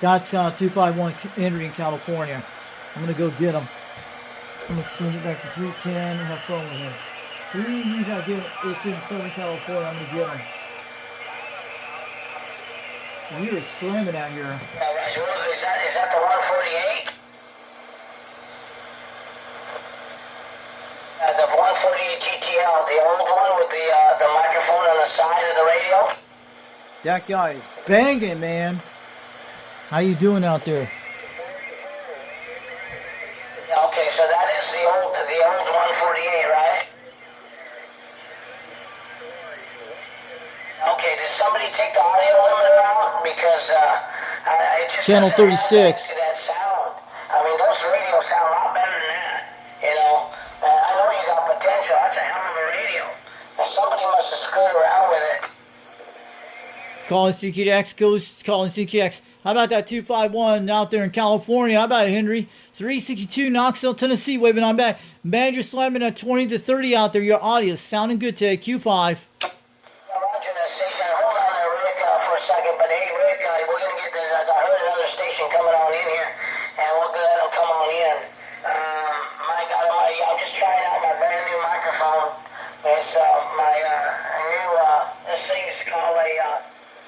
That's 251 Henry in California. I'm going to go get him. I'm going to swing it back to 310 and have fun with him. He's not getting it's in Southern California. I'm going to get him. We are slamming out here. Is that the 148? The 148 GTL, the old one with the microphone on the side of the radio? That guy is banging, man. How you doing out there? Okay, so that is the old 148, right? Okay, did somebody take the audio limiter out? Because it just Channel 36. That sound. I mean, those radios sound a lot better than that. You know, I know you got potential. That's a hell of a radio. Now, somebody must have screwed around with it. Calling CKX, goes calling CKX. How about that 251 out there in California? How about it, Henry? 362 Knoxville, Tennessee, waving on back. Man, you're slamming at 20 to 30 out there. Your audio is sounding good today. Q5. Roger that station. Hold on there, Rick, for a second. But hey, Rick, we're going to get this. I heard another station coming on in here, and we'll let them come on in. My God, I'm just trying out my brand new microphone. It's my new, this thing is called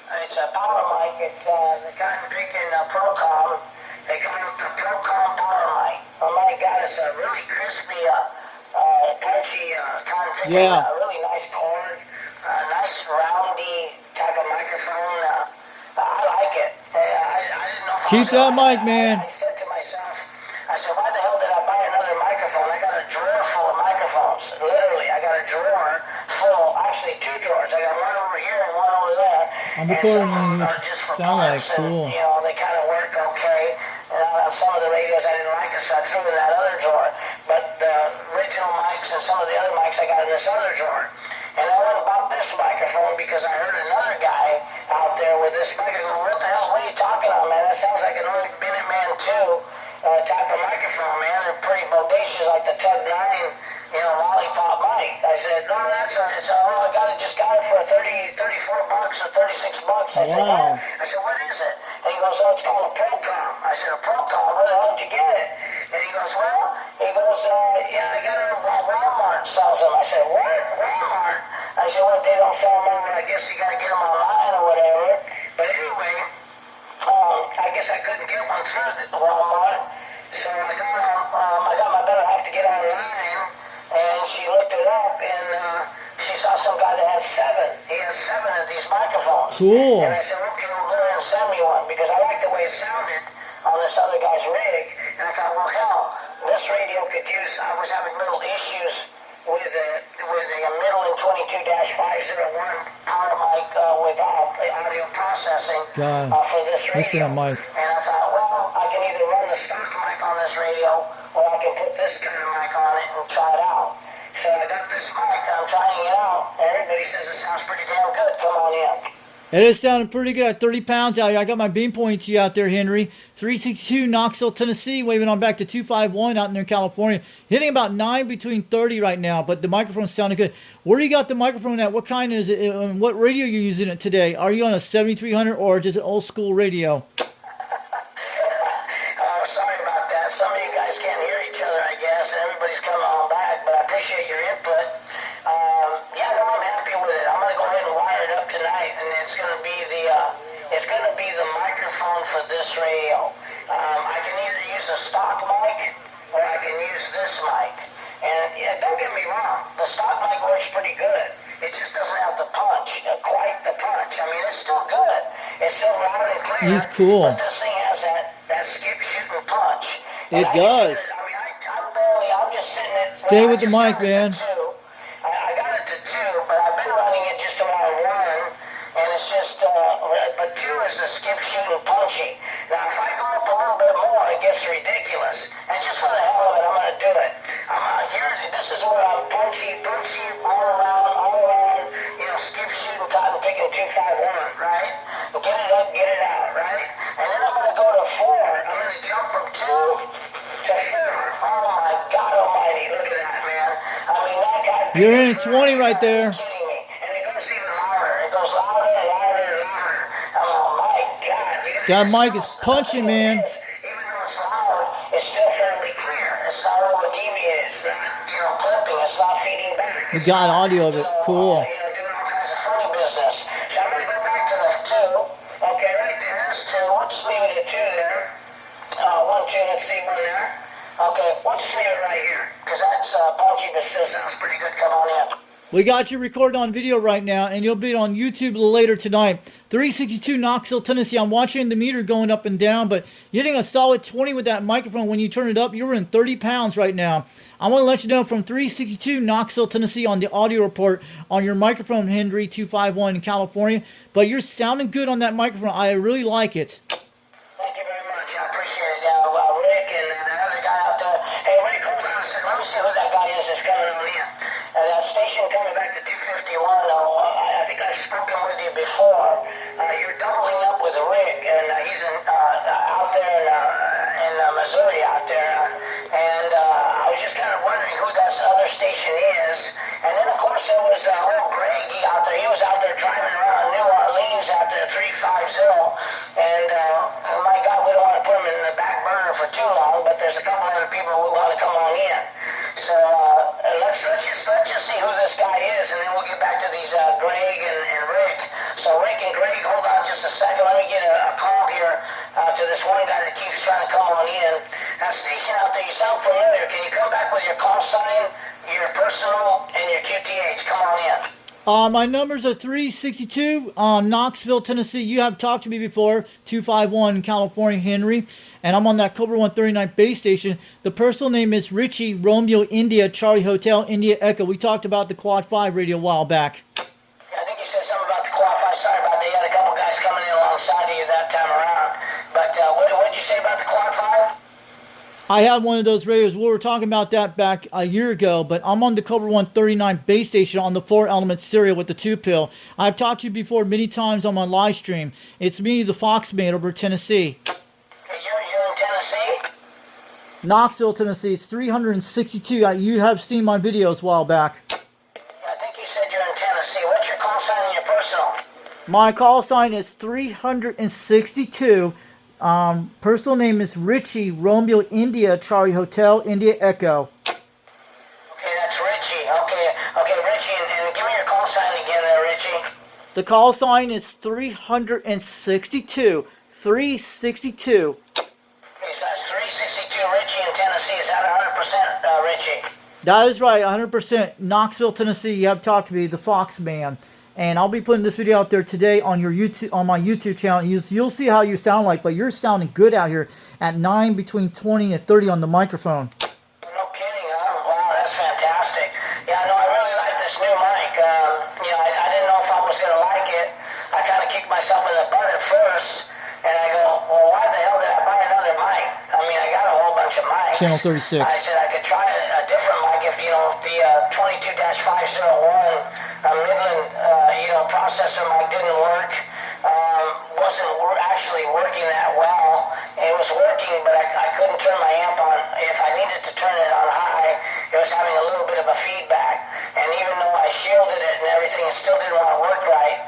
it's a power mic. It's the cotton picking Procom. They come out with the Procom power mic. Oh my God, it's a really crispy, punchy cotton picking. Yeah. Really nice cord. Nice roundy type of microphone. I like it. I didn't know if Keep that mic, man. I said to myself, I said, why the hell did I buy another microphone? I got a drawer full of microphones. Literally, I got a drawer full, actually two drawers. I got one over here and one over there. I'm recording you. It Sound like cool. You know, they kind of work okay. And some of the radios I didn't like it, so I threw in that other drawer. But the original mics and some of the other mics I got in this other drawer. And I went and bought this microphone because I heard another guy out there with this microphone. What the hell? What are you talking about, man? That sounds like an old Minuteman 2 type of microphone, man. They're pretty bodacious, like the Tug 9, you know, lollipop mic. I said, no, just got it for 34 bucks or 36 bucks. I said, Wow. I said, what is it? And he goes, oh, it's called a Procom. I said, a Procom? Where the hell did you get it? And he goes, yeah, I got it at Walmart sells them. I said, what? Walmart? I said, well, they don't sell them over. I guess you got to get them online or whatever. But anyway, I guess I couldn't get one through Walmart. So I got my better half to get online, and she looked it up, and she saw some guy that has 7. He has 7 of these microphones. Cool. And I said, okay, well, go ahead and send me one, because I like the way it sounded on this other guy's rig. And I thought, well, hell, this radio could use, I was having little issues with a middle and 22-501 power mic with audio processing for this radio. Listen to Mike. And I thought, well, I can either run the stock mic on this radio, or I can put this kind of mic on it and try it out. So I got this mic, I'm trying it out. Everybody says it sounds pretty damn good. Come on in. It is sounding pretty good at 30 pounds out here. I got my beam pointing to you out there, Henry. 362 Knoxville, Tennessee, waving on back to 251 out in there, California. Hitting about 9 between 30 right now, but the microphone's sounding good. Where do you got the microphone at? What kind is it? And what radio are you using it today? Are you on a 7300 or just an old school radio? Sorry about that. Some of you guys can't hear each other, I guess, and everybody's coming on back, but I appreciate your input. Yeah, no, I'm happy with it. I'm going to go ahead and wire it up tonight, and it's going to be the microphone for this radio. I can either use a stock mic, or I can use this mic. And yeah, don't get me wrong, the stock mic works pretty good. It just doesn't have the punch, quite the punch. I mean, it's still good. It's still loud and clear. He's cool. But this thing has that skip-shooting punch. It does. I'm just sitting at... Stay with the mic, man. I got it to 2, but I've been running it just around 1, and it's just, but 2 is the skip-shooting punchy. Now, if I go up a little bit more, it gets ridiculous. And just for the hell of it, I'm going to do it. This is where I'm punchy, all around, you know, skip-shooting, cotton picking 251, right? Get it up, get it out, right? And then I'm going to go to 4. I'm going to jump from 2 to 4. Oh my God almighty, look at that, man. I mean, that guy... You're in at 20 right there. Are you kidding me? And it goes even louder. It goes louder and louder and louder. Oh my God, you That mic is punching, man. Even though it's loud, it's still fairly clear. It's not over deviated. It's not, clipping. It's not feeding back. We got audio of it. Cool. Doing all kinds of funny business. So I'm going to go back to the 2. Okay, right there. There's 2. We'll just leave it at 2 there. 1, 2. Let's see, 1 there. Okay, we'll just leave it right here. Because that's punchy, but still sounds pretty good. Come on in. We got you recorded on video right now, and you'll be on YouTube a little later tonight. 362 Knoxville, Tennessee. I'm watching the meter going up and down, but you're hitting a solid 20 with that microphone. When you turn it up, you're in 30 pounds right now. I want to let you know from 362 Knoxville, Tennessee on the audio report on your microphone, Henry 251 in California. But you're sounding good on that microphone. I really like it. Thank you very much. I appreciate it. Rick and that other guy out there. Hey, Rick, hold on a second. Let me see who that guy is that's coming on in. That station coming back to 251. I think I've spoken with you before. You're doubling up with Rick, and he's out there in Missouri out there. And I was just kind of wondering who that other station is. And then, of course, there was old Greggy out there. He was out there driving around New Orleans out there, 350. And, my God, we don't want to put him in the back burner for too long, but there's a couple other people who want to come on in. So let's just see who this guy is, and then we'll get back to these Greg and Rick. So Rick and Greg, hold on just a second. Let me get a call here to this one guy that keeps trying to come on in. That station out there, you sound familiar. Can you come back with your call sign, your personal, and your QTH? Come on in. My numbers are 362, Knoxville, Tennessee. You have talked to me before, 251 California, Henry. And I'm on that Cobra 139 base station. The personal name is Richie, Romeo, India, Charlie Hotel, India Echo. We talked about the Quad 5 radio a while back. Yeah, I think you said something about the Quad 5. Sorry about that. You had a couple guys coming in alongside of you that time around. But what did you say about the Quad 5? I had one of those radios. We were talking about that back a year ago, but I'm on the Cobra 139 base station on the 4-element serial with the 2-pill. I've talked to you before many times on my live stream. It's me, the Foxman, over Tennessee. Okay, you're in Tennessee? Knoxville, Tennessee. It's 362. You have seen my videos a while back. I think you said you're in Tennessee. What's your call sign and your personal? My call sign is 362. Personal name is Richie, Romeo, India, Charlie Hotel, India Echo. Okay, that's Richie. Okay, Richie, and give me your call sign again there, Richie. The call sign is 362. 362. Okay, so that's 362 Richie in Tennessee. Is that 100% Richie? That is right, 100%. Knoxville, Tennessee. You have talked to me, the Foxman. And I'll be putting this video out there today on your YouTube, on my YouTube channel. You'll see how you sound like, but you're sounding good out here at 9 between 20 and 30 on the microphone. No kidding, huh? Wow, that's fantastic. Yeah, no, I really like this new mic. I didn't know if I was going to like it. I kind of kicked myself in the butt at first, and I go, well, why the hell did I buy another mic? I mean, I got a whole bunch of mics. Channel 36. I said I could try a different mic if, the 22-501 Midland, processor mic didn't work. Wasn't actually working that well. It was working, but I couldn't turn my amp on. If I needed to turn it on high, it was having a little bit of a feedback. And even though I shielded it and everything, it still didn't want to work right.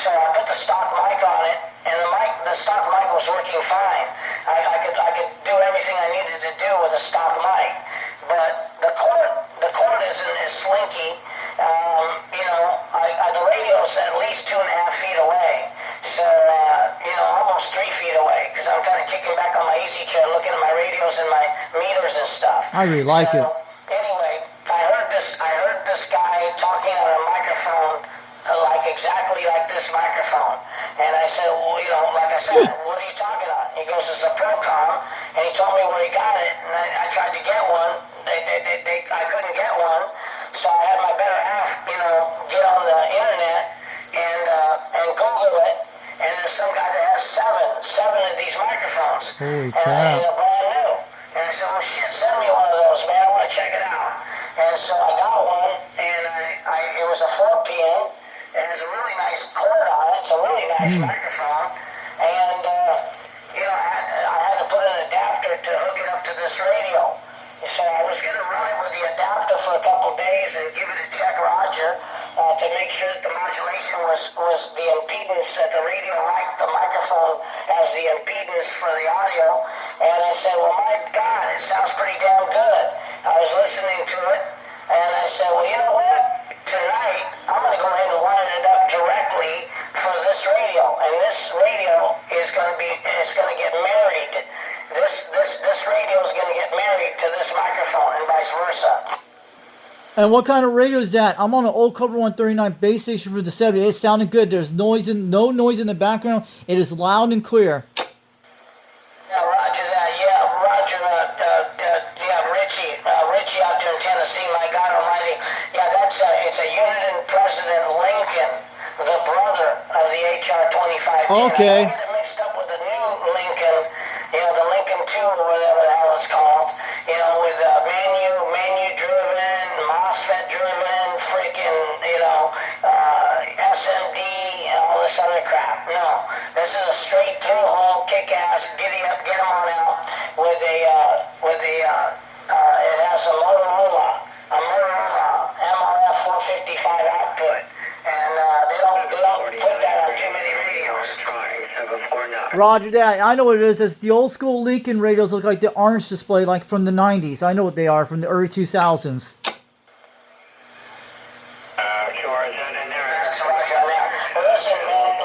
So I put the stock mic on it, and the stock mic was working fine. I could do everything I needed to do with a stock mic. But the cord isn't as slinky. The radio's at least 2.5 feet away. So, almost 3 feet away. Because I'm kind of kicking back on my easy chair, looking at my radios and my meters and stuff. I really like it. Anyway, I heard this guy talking on a microphone, exactly like this microphone. And I said, well, like I said, what are you talking on? He goes, it's a Procom, and he told me where he got it, and I tried to get one. I couldn't get one, so I had my better half, get on the internet and Google it, and there's some guy that has seven of these microphones. Holy crap. And they're brand new. And I said, well, shit, send me one of those, man. I want to check it out. And so I got one, and it was a 4-pin. It has a really nice cord on it. It's a really nice microphone. And, I had to put an adapter to hook it up to this radio. So I was going to run it with the adapter for a couple days and give it a check, Roger, to make sure that the modulation was the impedance that the radio liked the microphone as the impedance for the audio. And I said, well, my God, it sounds pretty damn good. I was listening to it, and I said, well, you know what? Tonight, I'm going to go ahead and line it up directly for this radio. And this radio is going to get married. This radio is going to get married to this microphone and vice versa. And what kind of radio is that? I'm on an old Cobra 139 base station for the 70. It sounded good. There's no noise in the background. It is loud and clear. Yeah, roger that. Yeah, roger. Richie out there in Tennessee. My God Almighty. Yeah, it's a Unit President Lincoln, the brother of the HR 25. Okay. I get it mixed up with the new Lincoln. The Lincoln 2 or whatever the hell it's called. With menu-driven, MOSFET-driven, freaking, SMD, and all this other crap. No, this is a straight through hole, kick-ass, giddy up, get 'em on out it has a Motorola MRF 455 output, and they don't put that on too many radios. Roger that. I know what it is. It's the old school Lincoln radios look like the orange display, like from the 90s. I know what they are, from the early 2000s. Sure, is that in there? That's roger on that. Well, listen, man,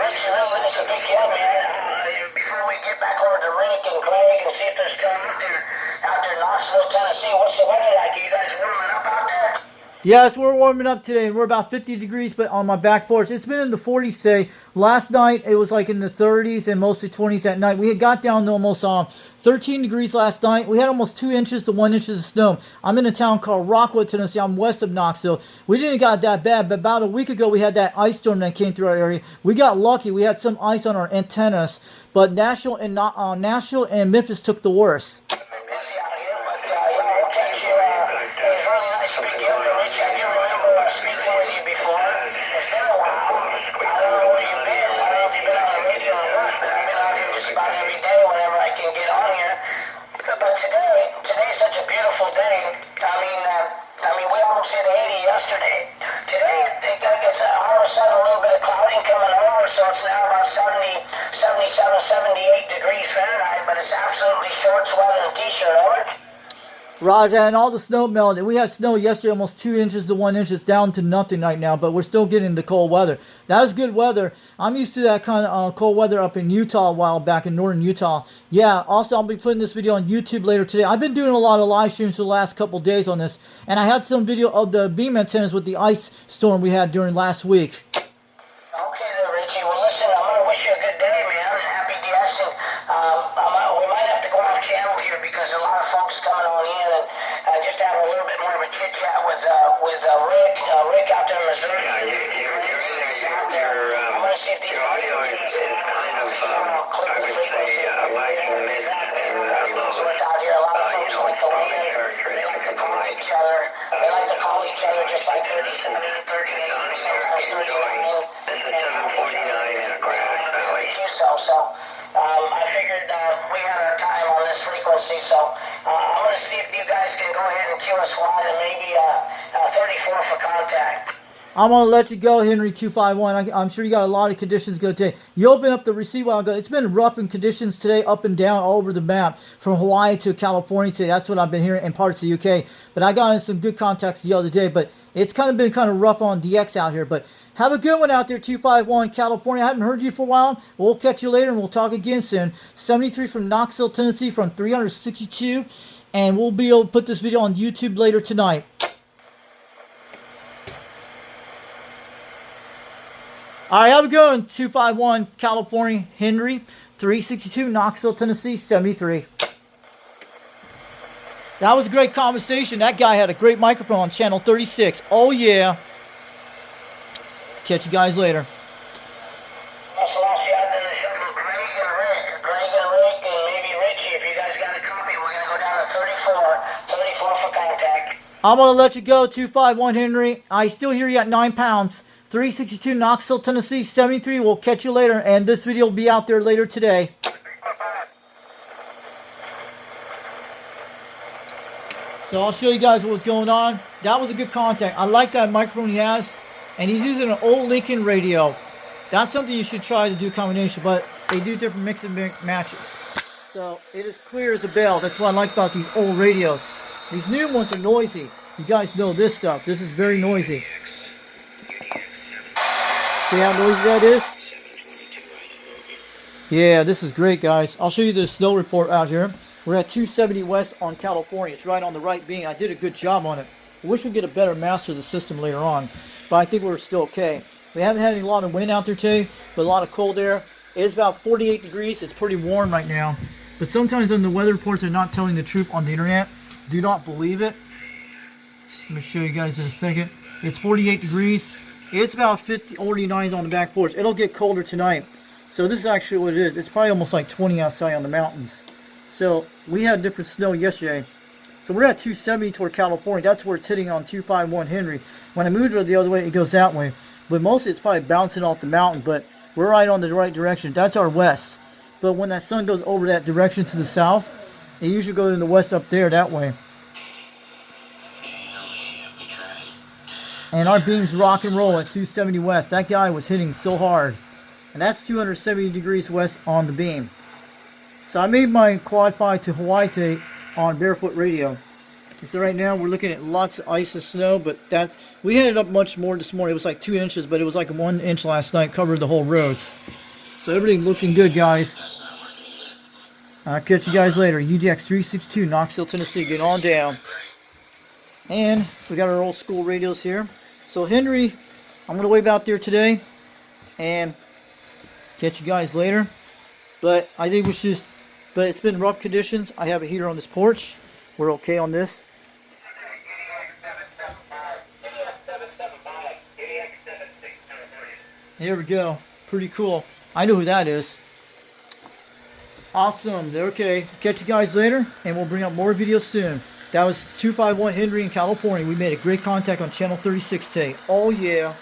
Rich, really nice to pick you up, man. Before we get back over to Rick and Greg and see if they're still out there in Knoxville, Tennessee, what's the weather like? Are you guys warming up out there? Yes, we're warming up today, and we're about 50 degrees, but on my back porch. It's been in the 40s today. Last night, it was like in the 30s and mostly 20s at night. We had got down to almost 13 degrees last night. We had almost 2 inches to 1 inch of snow. I'm in a town called Rockwood, Tennessee. I'm west of Knoxville. We didn't got that bad, but about a week ago, we had that ice storm that came through our area. We got lucky. We had some ice on our antennas, but Nashville and Memphis took the worst. Today's such a beautiful day. I mean, we almost hit 80 yesterday. Today, it gets all of a sudden a little bit of clouding coming over, so it's now about 77, 78 degrees Fahrenheit, but it's absolutely short sweater and t-shirt, over. Roger, and all the snow melted. We had snow yesterday, almost 2 inches to 1 inch. It's down to nothing right now, but we're still getting the cold weather. That was good weather. I'm used to that kind of cold weather up in Utah a while back, in northern Utah. Yeah, also, I'll be putting this video on YouTube later today. I've been doing a lot of live streams for the last couple days on this, and I had some video of the beam antennas with the ice storm we had during last week. Okay then, Richie. Well, listen, I'm going to wish you a good day, man, and happy DSing. We might have to go off channel here because a lot of folks coming on in, and just have a little bit more of a chit chat with Rick out there in Missouri. Yeah, I'm going to see if these your audio is kind of, I would say, lagging mid and low. out here. A lot of folks like to lean. They like to call each other. They like to call each other just like 37, 38, sometimes 39. This is 749 in a grass valley. So I figured we had our time on this frequency, so I'm going to see if you guys can go ahead and QSY and maybe 34 for contact. I'm going to let you go, Henry 251. I'm sure you got a lot of conditions go today. You open up the receiver. I'll go. It's been rough in conditions today, up and down, all over the map, from Hawaii to California today. That's what I've been hearing in parts of the UK. But I got in some good contacts the other day. But it's been kind of rough on DX out here. But have a good one out there, 251 California. I haven't heard you for a while. We'll catch you later, and we'll talk again soon. 73 from Knoxville, Tennessee, from 362. And we'll be able to put this video on YouTube later tonight. All right, have a good one. 251 California, Henry, 362 Knoxville, Tennessee, 73. That was a great conversation. That guy had a great microphone on channel 36. Oh, yeah. Catch you guys later. Greg and Rick, and maybe Richie, if you guys got a copy, we're going to go down to 34 for contact. I'm going to let you go, 251 Henry. I still hear you at 9 pounds. 362 Knoxville, Tennessee, 73. We'll catch you later, and this video will be out there later today. So I'll show you guys what's going on. That was a good contact. I like that microphone he has. And he's using an old Lincoln radio. That's something you should try to do combination, but they do different mix and matches. So it is clear as a bell. That's what I like about these old radios. These new ones are noisy. You guys know this stuff. This is very noisy. See how noisy that is? Yeah, this is great, guys. I'll show you the snow report out here. We're at 270 west on California. It's right on the right beam. I did a good job on it. I wish we'd get a better master of the system later on, but I think we're still okay. We haven't had a lot of wind out there today, but a lot of cold air. It is about 48 degrees. It's pretty warm right now. But sometimes when the weather reports are not telling the truth on the internet, do not believe it. Let me show you guys in a second. It's 48 degrees. It's about 49 on the back porch. It'll get colder tonight. So this is actually what it is. It's probably almost like 20 outside on the mountains. So we had different snow yesterday. So we're at 270 toward California. That's where it's hitting on 251 Henry. When I moved it the other way, it goes that way. But mostly it's probably bouncing off the mountain. But we're right on the right direction. That's our west. But when that sun goes over that direction to the south, it usually goes in the west up there that way. And our beams rock and roll at 270 west. That guy was hitting so hard. And that's 270 degrees west on the beam. So I made my quad pi to Hawaii today on barefoot radio. And so right now we're looking at lots of ice and snow, but we had it up much more this morning. It was like 2 inches, but it was like 1 inch last night, covered the whole roads. So everything looking good, guys. I'll catch you guys later. UDX362, Knoxville, Tennessee. Get on down. And we got our old school radios here. So Henry, I'm going to wave out there today and catch you guys later. But I think but it's been rough conditions. I have a heater on this porch. We're okay on this. There we go. Pretty cool. I know who that is. Awesome. They're okay. Catch you guys later, and we'll bring up more videos soon. That was 251 Henry in California. We made a great contact on channel 36 today. Oh yeah.